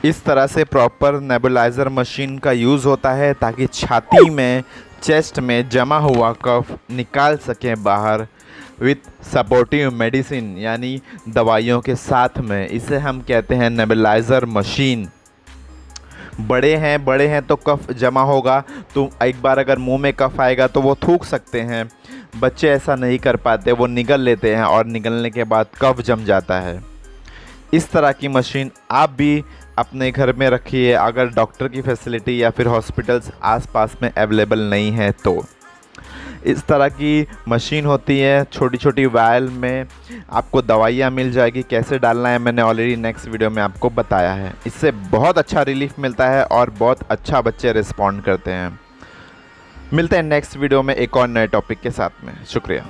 इस तरह से प्रॉपर नेबुलाइज़र मशीन का यूज़ होता है ताकि छाती में, चेस्ट में जमा हुआ कफ निकाल सकें बाहर विथ सपोर्टिव मेडिसिन, यानी दवाइयों के साथ में। इसे हम कहते हैं नेबुलाइज़र मशीन। बड़े हैं तो कफ जमा होगा, तो एक बार अगर मुंह में कफ आएगा तो वो थूक सकते हैं। बच्चे ऐसा नहीं कर पाते, वो निगल लेते हैं और निगलने के बाद कफ जम जाता है। इस तरह की मशीन आप भी अपने घर में रखिए अगर डॉक्टर की फैसिलिटी या फिर हॉस्पिटल्स आसपास में अवेलेबल नहीं है तो। इस तरह की मशीन होती है, छोटी छोटी वायल में आपको दवाइयाँ मिल जाएगी। कैसे डालना है मैंने ऑलरेडी नेक्स्ट वीडियो में आपको बताया है। इससे बहुत अच्छा रिलीफ मिलता है और बहुत अच्छा बच्चे रिस्पॉन्ड करते हैं। मिलते हैं नेक्स्ट वीडियो में एक और नए टॉपिक के साथ में। शुक्रिया।